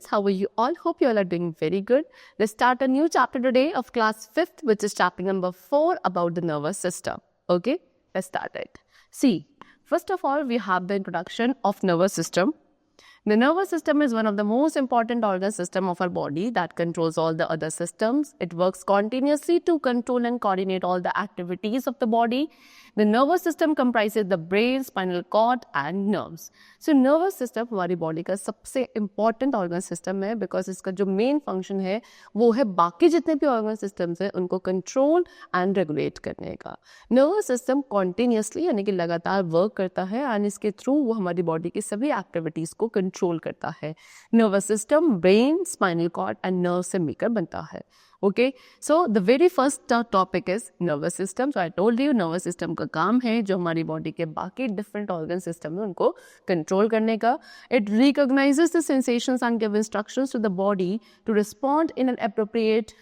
students, how are you all? Hope you all are doing very good. Let's start a new chapter today of class 5th, which is chapter number 4 about the nervous system. Okay, let's start it. See, first of all, we have the introduction of nervous system. The nervous system is one of the most important organ system of our body that controls all the other systems. It works continuously to control and coordinate all the activities of the body. The nervous system comprises the brain, spinal cord and nerves. So nervous system हमारी body का सबसे important organ system है because इसका जो main function है वो है बाकी जितने भी organ systems हैं उनको control and regulate करने का. Nervous system continuously यानी कि लगातार work करता है and इसके through वो हमारी body की सभी activities को control करता है. Nervous system, brain, spinal cord and nerves से मिलकर बनता है. Okay, so the very first topic is nervous system. So I told you nervous system का काम है जो हमारी body के बाकी different organ system है उनको control करने का. It recognizes the sensations and give instructions to the body to respond in an appropriate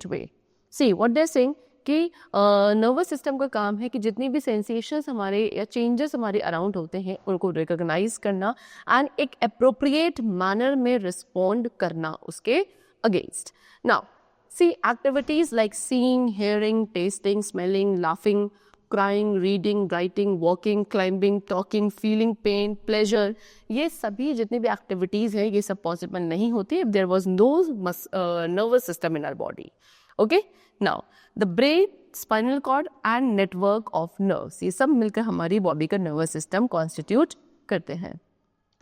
way. See what they're saying कि नर्वस सिस्टम का काम है कि जितनी भी सेंसेशंस हमारे या चेंजेस हमारे अराउंड होते हैं उनको रिकॉग्नाइज करना एंड एक अप्रोप्रिएट मैनर में रिस्पॉन्ड करना उसके against. Now see activities like seeing, hearing, testing, smelling, laughing, crying, reading, writing, walking, climbing, talking, feeling pen, pleasure, ये सभी जितनी भी एक्टिविटीज़ हैं ये सब पॉसिबल नहीं होती if there was no nervous system in our body. Okay, now the brain, spinal cord and network of nerves, ये सब मिलकर हमारी बॉडी का नर्वस सिस्टम कॉन्स्टिट्यूट करते हैं.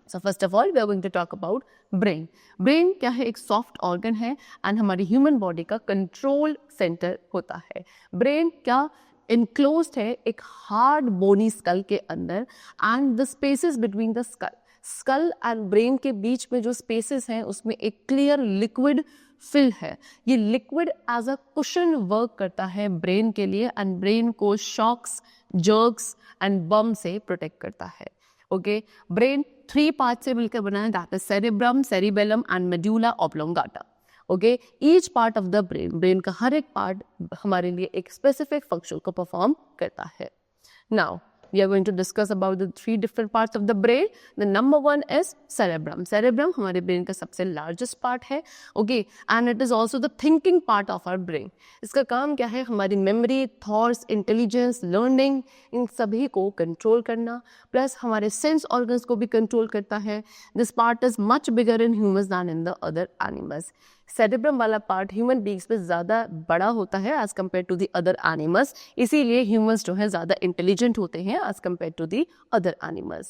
So first of all we are going to talk about brain. Brain क्या है? एक सॉफ्ट ऑर्गन है एंड हमारी ह्यूमन बॉडी का कंट्रोल सेंटर होता है. ब्रेन क्या इनक्लोज्ड है एक हार्ड बोनी स्कल के अंदर and the spaces between the skull and brain के बीच में जो स्पेसेस हैं उसमें एक क्लियर लिक्विड फिल है. ये liquid as a cushion work करता है ब्रेन के लिए एंड ब्रेन को शॉक्स, जर्क्स एंड बम से प्रोटेक्ट करता है. ओके, ब्रेन 3 पार्ट से मिलकर बना है, that is cerebrum, cerebellum and medulla oblongata. Okay, each part of the brain का हर एक पार्ट हमारे लिए एक स्पेसिफिक फंक्शन को परफॉर्म करता है. Now we are going to discuss about the 3 different parts of the brain. The number 1 is cerebrum. Cerebrum हमारे brain का सबसे largest part है. Okay, and it is also the thinking part of our brain. इसका काम क्या है? हमारी memory, thoughts, intelligence, learning, इन सभी को control करना, plus हमारे sense organs को भी control करता है. This part is much bigger in humans than in the other animals. Cerebrum वाला पार्ट ह्यूमन बींग्स में ज़्यादा बड़ा होता है as compared to the other animals, इसीलिए ह्यूमंस जो है ज़्यादा इंटेलिजेंट होते हैं as compared to the other animals.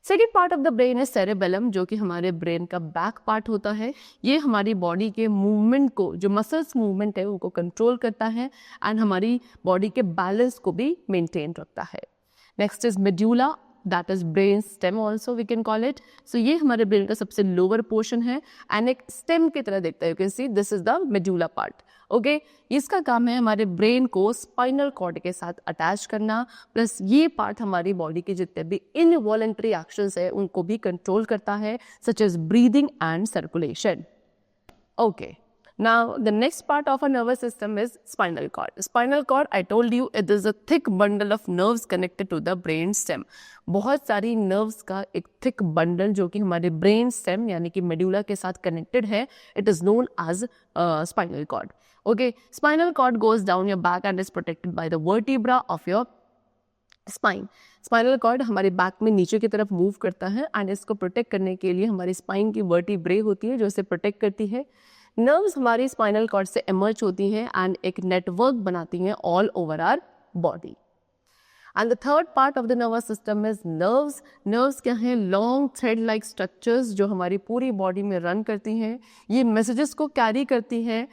Second part of the brain है सेरेबेलम, जो कि हमारे ब्रेन का बैक पार्ट होता है. ये हमारी बॉडी के मूवमेंट को, जो मसल्स मूवमेंट है उनको कंट्रोल करता है एंड हमारी बॉडी के बैलेंस को भी मेंटेन रखता है. Next is medulla, that is brain stem also we can call it. So ये हमारे brain का सबसे lower portion है and एक stem की तरह दिखता है. You can see this is the medulla part. Okay, इसका काम है हमारे brain को spinal cord के साथ attach करना, plus ये part हमारी body के जितने भी involuntary actions है उनको भी control करता है, such as breathing and circulation. Okay. Now, the next part of our nervous system is spinal cord. Spinal cord, I told you, it is a thick bundle of nerves connected to the brain stem. बहुत सारी nerves का एक thick bundle जो कि हमारे brain stem यानी कि medulla के साथ connected है, it is known as spinal cord. Okay, spinal cord goes down your back and is protected by the vertebra of your spine. Spinal cord हमारे बैक में नीचे की तरफ मूव करता है एंड इसको प्रोटेक्ट करने के लिए हमारी स्पाइन की वर्टिब्रे होती है जो इसे प्रोटेक्ट करती है. नर्व्स हमारी स्पाइनल कॉर्ड से इमर्ज होती हैं एंड एक नेटवर्क बनाती हैं all over our body. And the third part of the nervous system is nerves. Nerves क्या हैं? लॉन्ग थ्रेड लाइक स्ट्रक्चर्स जो हमारी पूरी बॉडी में रन करती हैं. ये मैसेजेस को कैरी करती हैं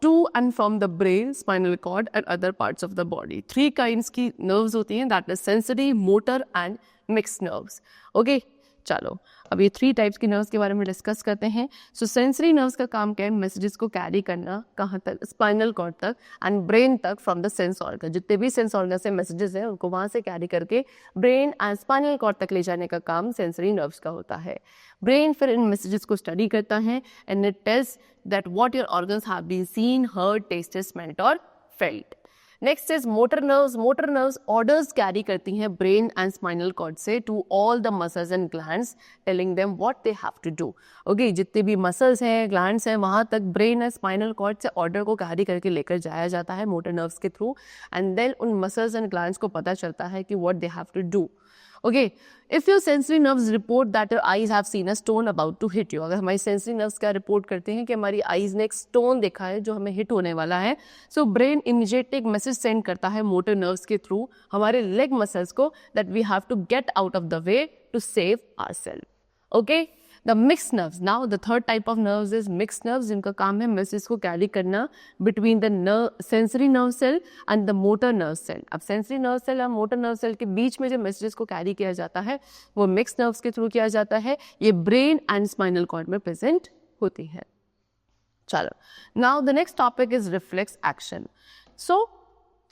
to and from the brain, spinal cord and other parts of the body. 3 kinds की nerves होती हैं, that is sensory, motor and mixed nerves. Okay, चलो अब ये 3 टाइप्स की नर्व्स के बारे में डिस्कस करते हैं. सो सेंसरी नर्व्स का काम क्या है? मैसेजेस को कैरी करना कहाँ तक? स्पाइनल कॉर्ड तक एंड ब्रेन तक फ्रॉम द सेंस ऑर्गन. जितने भी सेंस ऑर्गन से मैसेजेस हैं उनको वहाँ से कैरी करके ब्रेन एंड स्पाइनल कॉर्ड तक ले जाने का काम सेंसरी नर्व्स का होता है. ब्रेन फिर इन मैसेजेस को स्टडी करता है and it tells that what your organs have been seen, heard, tasted, smelt और felt. Next is motor nerves. Motor nerves orders carry करती हैं ब्रेन एंड स्पाइनल कॉर्ड से to all the muscles and glands, telling them what they have to do. Okay, जितने भी muscles हैं, glands हैं, वहां तक ब्रेन एंड स्पाइनल कॉर्ड से ऑर्डर को कैरी करके लेकर जाया जाता है मोटर नर्व्स के थ्रू, एंड देन उन मसल्स एंड ग्लैंड्स को पता चलता है कि what they have to do. Okay, if your sensory nerves report that your eyes have seen a stone about to hit you, अगर हमारी sensory nerves क्या रिपोर्ट करते हैं कि हमारी eyes ने एक stone देखा है जो हमें hit होने वाला है, so brain immediately एक message send करता है motor nerves के through हमारे leg muscles को that we have to get out of the way to save ourselves. Okay, the mixed nerves. Now the third type of nerves is mixed nerves, जिनका काम है messages को carry करना between the sensory nerve cell and the motor nerve cell. अब sensory nerve cell और motor nerve cell के बीच में जो messages को carry किया जाता है वो mixed nerves के through किया जाता है. ये brain and spinal cord में present होती है. चलो, now the next topic is reflex action. So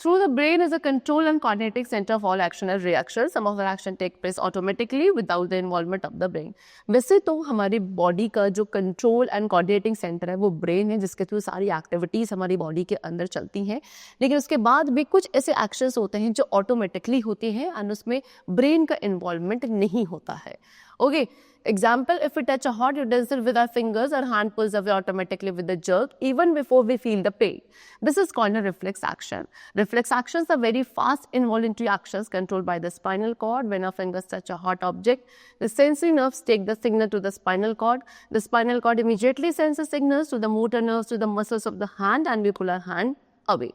through the brain is a control and coordinating center of all action and reaction. Some of the action take place automatically without the involvement of the brain. वैसे तो हमारी body का जो control and coordinating centre है वो brain है, जिसके through सारी एक्टिविटीज हमारी बॉडी के अंदर चलती हैं, लेकिन उसके बाद भी कुछ ऐसे एक्शंस होते हैं जो ऑटोमेटिकली होते हैं एंड उसमें ब्रेन का इन्वॉल्वमेंट नहीं होता है. Okay, example, if we touch a hot utensil with our fingers, our hand pulls away automatically with a jerk even before we feel the pain. This is called a reflex action. Reflex actions are very fast involuntary actions controlled by the spinal cord. When our fingers touch a hot object, the sensory nerves take the signal to the spinal cord. The spinal cord immediately sends the signals to the motor nerves to the muscles of the hand and we pull our hand away.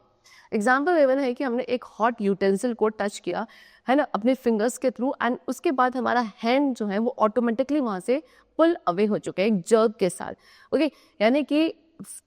Example level है कि हमने एक hot utensil को touch किया है ना अपने fingers के थ्रू, एंड उसके बाद हमारा हैंड जो है वो ऑटोमेटिकली वहाँ से पुल अवे हो चुका है एक जर्क के साथ. ओके, यानी कि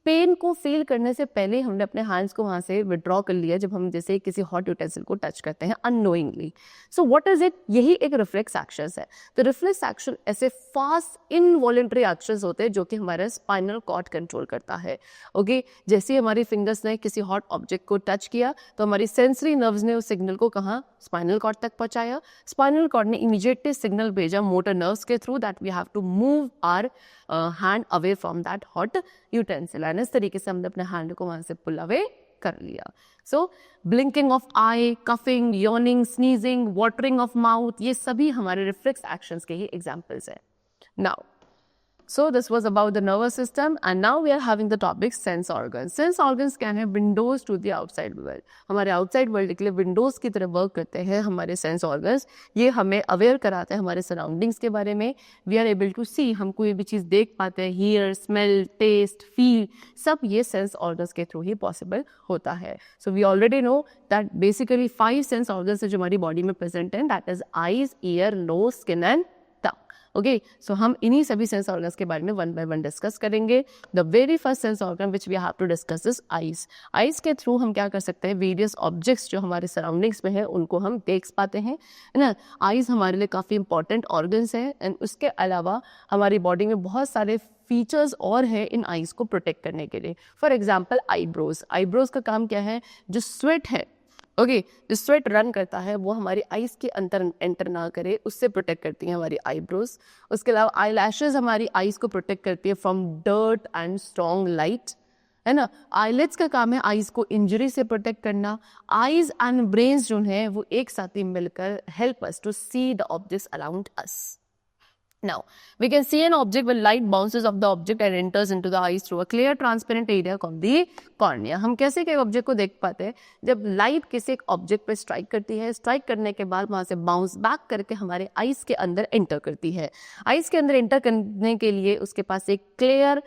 पेन को फील करने से पहले हमने अपने हैंड्स को वहाँ से विड्रॉ कर लिया जब हम जैसे किसी हॉट यूटेंसिल को टच करते हैं unknowingly. So what is it? यही एक रिफ्लेक्स एक्शन है. तो रिफ्लेक्स एक्शन ऐसे फास्ट इनवॉलेंट्री एक्शंस होते हैं जो कि हमारा स्पाइनल कॉर्ड कंट्रोल करता है. ओके, जैसे हमारी फिंगर्स ने किसी हॉट ऑब्जेक्ट को टच किया तो हमारी सेंसरी नर्व्स ने उस सिग्नल को कहाँ, स्पाइनल कॉर्ड तक पहुंचाया. स्पाइनल कॉर्ड ने इमीडिएटली सिग्नल भेजा मोटर नर्व्स के through that we have to move our hand away from that hot utensil, and इस तरीके से हमने अपने हैंड को वहां से पुल अवे कर लिया. So blinking of eye, coughing, yawning, sneezing, watering of mouth, ये सभी हमारे रिफ्लेक्स एक्शंस के ही एग्जांपल्स हैं. Now so this was about the nervous system, and now we are having the topic sense organs. Sense organs क्या है? windows to the outside world. हमारे outside world के लिए windows की तरह वर्क करते हैं हमारे sense organs. ये हमें अवेयर कराते हैं हमारे सराउंडिंग्स के बारे में. We are able to see, हम कोई भी चीज़ देख पाते हैं, hear, smell, taste, feel, सब ये sense organs के थ्रू ही possible होता है. So we already know that basically 5 sense organs है जो हमारी बॉडी में present हैं, that is eyes, ear, nose, skin and okay. So हम इन्हीं सभी सेंस ऑर्गन्स के बारे में वन बाय वन डिस्कस करेंगे. The very first sense organ which we have to discuss is eyes. Eyes के थ्रू हम क्या कर सकते हैं? वेरियस ऑब्जेक्ट्स जो हमारे सराउंडिंग्स में है उनको हम देख पाते हैं, है ना. आइज हमारे लिए काफ़ी इंपॉर्टेंट ऑर्गन्स हैं, एंड उसके अलावा हमारी बॉडी में बहुत सारे फीचर्स और हैं इन आइज को प्रोटेक्ट करने के लिए. For example eyebrows. आईब्रोज का काम क्या है? जो स्वेट है, ओके, जो स्वेट रन करता है वो हमारी आईज के अंदर एंटर ना करे, उससे प्रोटेक्ट करती हैं हमारी आईब्रोज. उसके अलावा आई लैशेज हमारी आईज को प्रोटेक्ट करती है from dirt and strong light, है ना. आईलिड्स का काम है आईज को इंजरी से प्रोटेक्ट करना. आईज एंड ब्रेन्स जो है वो एक साथ ही मिलकर help us to see the objects around us. Now, we can see an object when light bounces off the object and enters into the eyes through a clear transparent area called the cornea. हम कैसे एक object को देख पाते हैं? जब light किसी एक ऑब्जेक्ट पे स्ट्राइक करती है, स्ट्राइक करने के बाद वहाँ से बाउंस बैक करके हमारे आइज के अंदर एंटर करती है. आइज के अंदर एंटर करने के लिए उसके पास एक क्लियर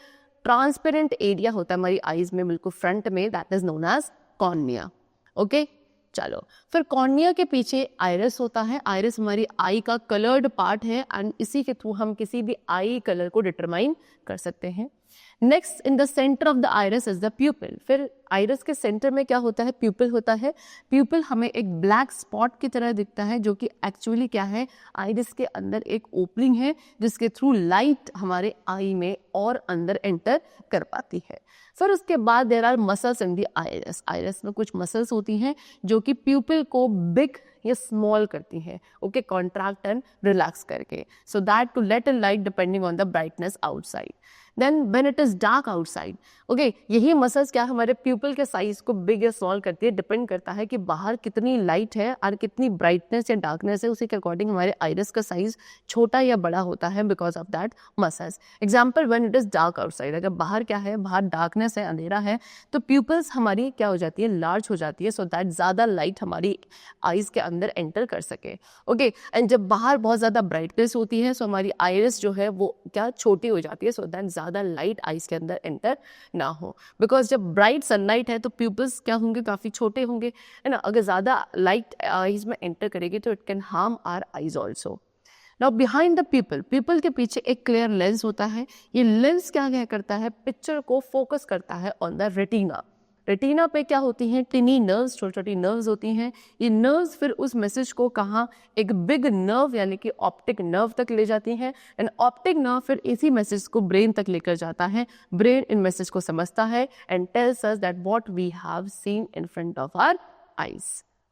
ट्रांसपेरेंट एरिया होता है हमारी आइज में, बिल्कुल फ्रंट में, that is known as cornea. Okay, चलो, फिर कॉर्निया के पीछे आइरिस होता है. आइरिस हमारी आई का कलर्ड पार्ट है, एंड इसी के थ्रू हम किसी भी आई कलर को डिटरमाइन कर सकते हैं. Next, in the centre of the iris is the प्यूपिल. फिर आइरिस के सेंटर में क्या होता है? प्यूपिल होता है. प्यूपिल हमें एक ब्लैक स्पॉट की तरह दिखता है जो कि एक्चुअली क्या है? आइरिस के अंदर एक ओपनिंग है जिसके थ्रू लाइट हमारे आई में और अंदर एंटर कर पाती है. फिर उसके बाद there are muscles in the iris. Iris में कुछ मसल्स होती हैं जो कि प्यूपिल को बिग या स्मॉल करती हैं, ओके, कॉन्ट्रैक्ट एंड रिलैक्स करके, so that to let in light depending on the brightness outside. Then when it is dark outside, okay, यही मसल्स क्या हमारे प्यूपल के साइज को बिग या स्मॉल करती है, डिपेंड करता है कि बाहर कितनी लाइट है और कितनी ब्राइटनेस या डार्कनेस है, उसी के अकॉर्डिंग हमारे आइरिस का साइज छोटा या बड़ा होता है because of that muscles. Example, when it is dark outside, अगर बाहर क्या है, बाहर डार्कनेस है, अंधेरा है, तो प्यूपल्स हमारी क्या हो जाती है, लार्ज हो जाती है, सो दैट ज़्यादा लाइट हमारी आइज के अंदर एंटर कर सके, ओके। एंड जब बाहर बहुत ज़्यादा ब्राइटनेस होती है, सो हमारी आइरिस जो है वो क्या छोटी हो जाती है, सो दैट ज़्यादा लाइट आइज के अंदर एंटर ना हो। बिकॉज जब ब्राइट सनलाइट है तो प्यूपल्स क्या होंगे, काफ़ी छोटे होंगे, है ना। अगर ज़्यादा लाइट आइज में एंटर करेगी तो it can harm our eyes also. Now behind the pupil के पीछे एक क्लियर लेंस होता है। ये लेंस क्या करता है, पिक्चर को फोकस करता है ऑन द रेटिना। रेटिना पे क्या होती हैं, टिनी नर्व्स, छोटी छोटी नर्व्स होती हैं। ये नर्व्स फिर उस मैसेज को कहाँ, एक बिग नर्व यानी कि ऑप्टिक नर्व तक ले जाती हैं, एंड ऑप्टिक नर्व फिर इसी मैसेज को ब्रेन तक लेकर जाता है। ब्रेन इन मैसेज को समझता है and tells us that what we have seen in front of our eyes,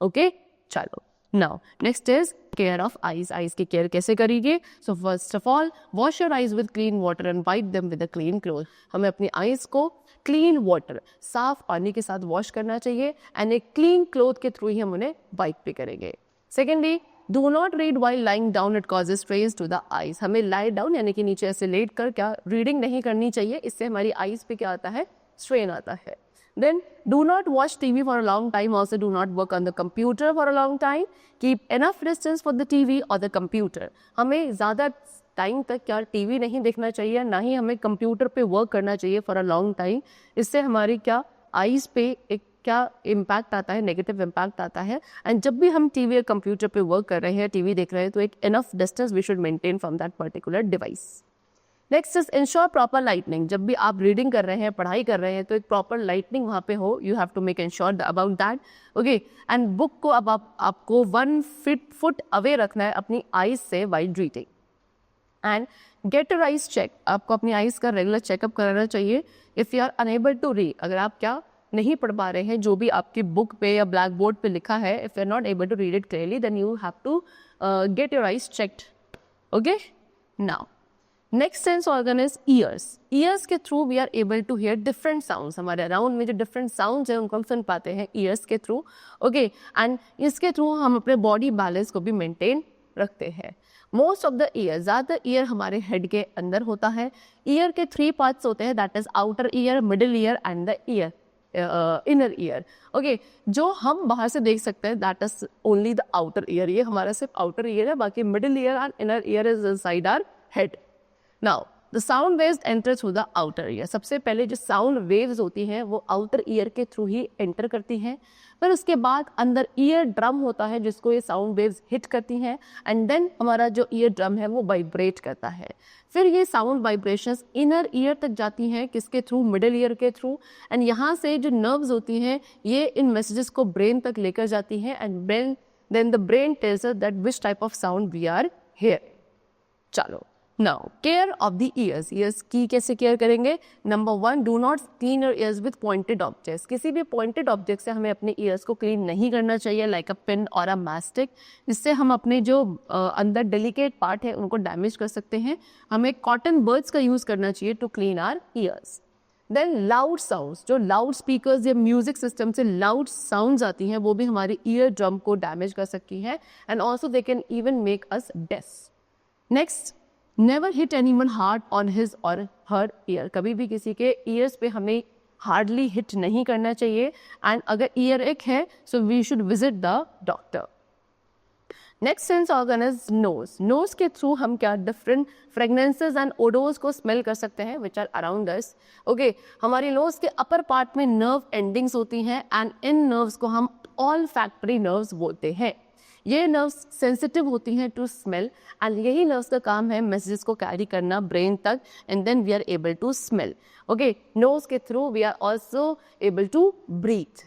okay. चलो, now next is care of eyes. Eyes की केयर कैसे करेंगे? So first of all, wash your eyes with clean water and wipe them with a clean cloth. हमें अपनी eyes को clean water, साफ पानी के साथ वॉश करना चाहिए एंड एक क्लीन क्लॉथ के थ्रू ही हम उन्हें वाइप भी करेंगे। Secondly, do not read while lying down, it causes stress to the eyes. हमें लाई डाउन यानी कि नीचे ऐसे लेट कर क्या रीडिंग नहीं करनी चाहिए, इससे हमारी आईज पे क्या आता है, स्ट्रेन आता है। Then do not watch TV for a long time. Also do not work on the computer for a long time. Keep enough distance for the TV or the computer. हमें ज़्यादा time तक क्या TV नहीं देखना चाहिए, ना ही हमें computer पे वर्क करना चाहिए फॉर अ लॉन्ग टाइम। इससे हमारी क्या आईज पे एक क्या इम्पैक्ट आता है, नेगेटिव इम्पैक्ट आता है। एंड जब भी हम टीवी या कंप्यूटर पे वर्क कर रहे हैं, टीवी देख रहे हैं, तो एक enough distance we should maintain from that particular device. Next is ensure proper lightning. जब भी आप रीडिंग कर रहे हैं, पढ़ाई कर रहे हैं, तो एक प्रॉपर लाइटनिंग वहाँ पे हो, you have to make ensure about that, okay. And book को अब आपको 1 फुट अवे रखना है अपनी आईज से while reading. And get your eyes check, आपको अपनी आईज का रेगुलर चेकअप कराना चाहिए। If you are unable to read, अगर आप क्या नहीं पढ़ पा रहे हैं जो भी आपकी बुक पे या ब्लैक बोर्ड पे लिखा है, if you are not able to read it clearly, then you have to get your eyes checked, okay. Now next sense organ is ears. Ears के through we are able to hear different sounds. हमारे around में जो different sounds हैं उनको हम सुन पाते हैं years के थ्रू, ओके। एंड इसके थ्रू हम अपने बॉडी बैलेंस को भी मेंटेन रखते हैं। मोस्ट ऑफ द ईयर, ज़्यादातर ईयर हमारे हेड के अंदर होता है। ईयर के 3 पार्ट्स होते हैं, that is outer ear, middle ear and the ear inner ear, okay. जो हम बाहर से देख सकते हैं that is only the outer ear, ये हमारा सिर्फ आउटर ईयर है, बाकी middle ear and inner ear is inside our head. Now, the sound waves enter through the outer ear. सबसे पहले जो साउंड वेव्स होती हैं वो आउटर ईयर के थ्रू ही एंटर करती हैं, फिर उसके बाद अंदर ईयर ड्रम होता है जिसको ये साउंड वेव्स हिट करती हैं, एंड देन हमारा जो ईयर ड्रम है वो वाइब्रेट करता है। फिर ये साउंड वाइब्रेशंस इनर ईयर तक जाती हैं, किसके थ्रू, मिडिल ईयर के थ्रू, एंड यहाँ से जो नर्व्स होती हैं ये इन मैसेजेस को ब्रेन तक लेकर जाती हैं, and then the brain tells us that which type of sound we are hearing. चलो, now care of the ears. Ears की कैसे केयर करेंगे? Number 1, do not clean your ears with pointed objects. किसी भी पॉइंटेड ऑब्जेक्ट से हमें अपने years को क्लीन नहीं करना चाहिए, लाइक अ पिन और अ मैस्टिक। इससे हम अपने जो अंदर डेलिकेट पार्ट है उनको डैमेज कर सकते हैं। हमें कॉटन बर्ड्स का यूज़ करना चाहिए to clean our ears. Then loud sounds, जो लाउड स्पीकर्स या म्यूजिक सिस्टम से लाउड साउंड्स आती हैं वो भी हमारे ईयर ड्रम को डैमेज कर सकती हैं, and also they can even make us deaf. Next, never hit anyone hard on his और हर ईयर। कभी भी किसी के ईयर्स पे हमें हार्डली हिट नहीं करना चाहिए, एंड अगर ईयर एक है so we should visit the doctor. Next sense organ is nose. Nose के थ्रू हम क्या डिफरेंट फ्रेगनेंसेज एंड ओडोर्स को स्मेल कर सकते हैं which are around us, okay. हमारी नोज के अपर पार्ट में नर्व एंडिंग्स होती हैं, एंड इन नर्व्स को हम ऑल फैक्टरी नर्व्स बोलते हैं। ये नर्व्स सेंसिटिव होती हैं टू स्मेल, एंड यही नर्व्स का काम है मैसेजेस को कैरी करना ब्रेन तक, and then we are able to smell, okay. Nose के through we are also able to breathe.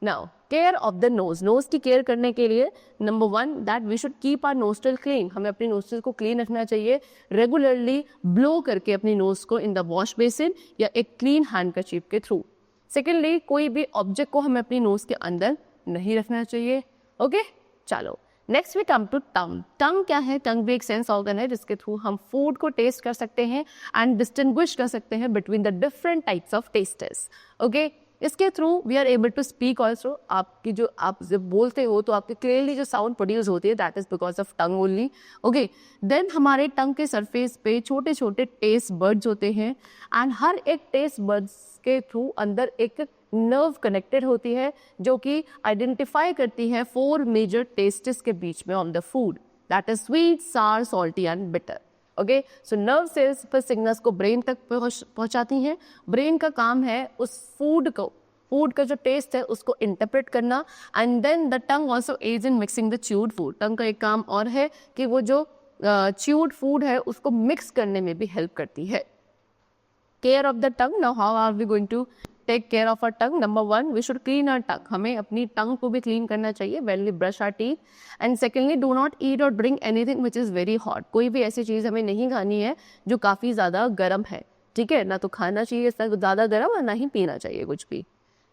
Now care of the nose. Nose की केयर करने के लिए number 1, that we should keep our nostril clean. हमें अपनी nostril को clean रखना चाहिए, रेगुलरली ब्लो करके अपनी नोज को इन द वॉश बेसिन या एक क्लीन हैंडकरचीफ के थ्रू। सेकेंडली, कोई भी ऑब्जेक्ट को हमें अपनी नोज के अंदर नहीं रखना चाहिए, ओके। चलो, next we come to tongue. Tongue क्या है? टंग भी एक सेंस ऑर्गन है जिसके थ्रू हम फूड को टेस्ट कर सकते हैं एंड डिस्टिंग्विश कर सकते हैं between the different types of tastes. Okay, इसके थ्रू we are able to speak also. आपकी जो आप जब बोलते हो तो आपके क्लियरली जो साउंड प्रोड्यूस होती है that is because of tongue only. Okay, then हमारे टंग के सरफेस पे छोटे छोटे टेस्ट बर्ड्स होते हैं एंड हर एक टेस्ट बर्ड्स के थ्रू अंदर एक नर्व कनेक्टेड होती है जो कि आइडेंटिफाई करती है 4 मेजर टेस्ट्स के बीच में on the food, that is sweet, sour, salty and bitter. Okay, so nerve cells पर सिग्नल्स को ब्रेन तक पहुंचाती हैं. ब्रेन का काम है उस फूड का जो टेस्ट है उसको इंटरप्रेट करना and then the tongue also aids in mixing the chewed food. Tongue का एक काम और है कि वो जो च्यूड फूड है उसको मिक्स करने में भी हेल्प करती है. Care of the tongue. Now how are we going to take care of our tongue? Number 1, we should clean our tongue. हमें अपनी टंग को भी क्लीन करना चाहिए when we brush our teeth. And secondly, do not eat or drink anything which is very hot. कोई भी ऐसी चीज़ हमें नहीं खानी है जो काफ़ी ज़्यादा गर्म है. ठीक है, ना तो खाना चाहिए ज़्यादा गर्म और ना ही पीना चाहिए कुछ भी.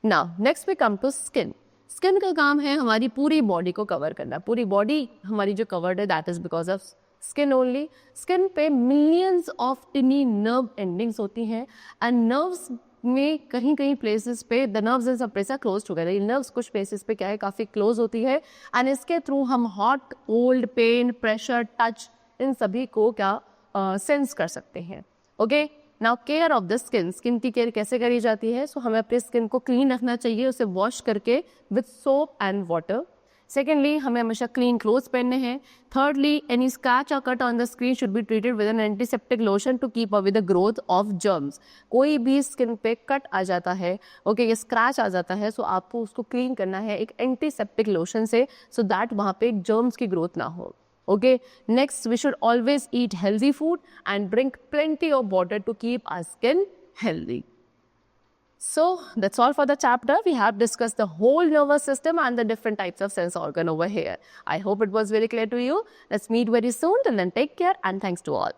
Now next we come to skin. Skin का काम है हमारी पूरी बॉडी को कवर करना. पूरी बॉडी हमारी जो कवर्ड है that is because of skin only. Skin पे millions of tiny nerve endings होती हैं एंड नर्व्स में कहीं कहीं प्लेसेस पे the nerves and suppress are close together. Nerves कुछ प्लेसेस पे क्या है काफ़ी क्लोज होती है एंड इसके थ्रू हम hot, cold, pain, pressure, touch इन सभी को क्या सेंस कर सकते हैं. Okay, now care of the skin. Skin की केयर कैसे करी जाती है? सो हमें अपने स्किन को क्लीन रखना चाहिए, उसे वॉश करके with soap and water. Secondly, हमें हमेशा क्लीन क्लोथ्स पहनने हैं. थर्डली, एनी स्क्रैच और cut on the skin should be treated with an antiseptic lotion to keep up with the growth of germs. कोई भी स्किन पे cut आ जाता है, ओके, ये स्क्रैच आ जाता है, सो आपको उसको क्लीन करना है एक एंटीसेप्टिक लोशन से सो दैट वहाँ पे जर्म्स की ग्रोथ ना हो. Okay, next we should always eat healthy food and drink plenty of water to keep our skin healthy. So that's all for the chapter. We have discussed the whole nervous system and the different types of sense organ over here. I hope it was very clear to you. Let's meet very soon. Till then, take care and thanks to all.